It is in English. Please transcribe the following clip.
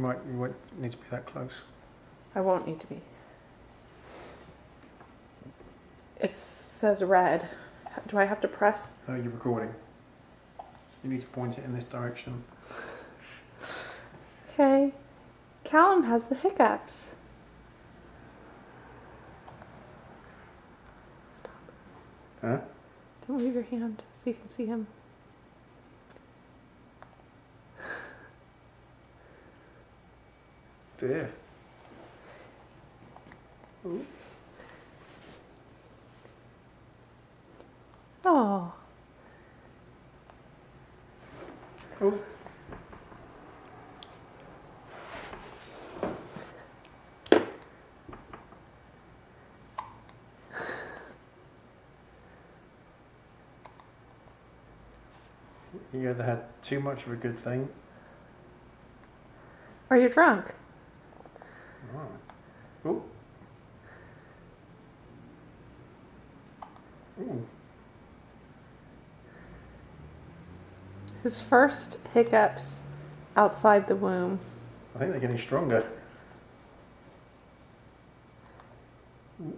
won't need to be that close. I won't need to be. It says red. Do I have to press? Oh, you're recording. You need to point it in this direction. Okay. Callum has the hiccups. Stop. Huh? Don't move your hand so you can see him. Dear. Ooh. Oh. Oh. You either had too much of a good thing. Or you're drunk. Oh. Ooh. Ooh. His first hiccups outside the womb. I think they're getting stronger. Ooh.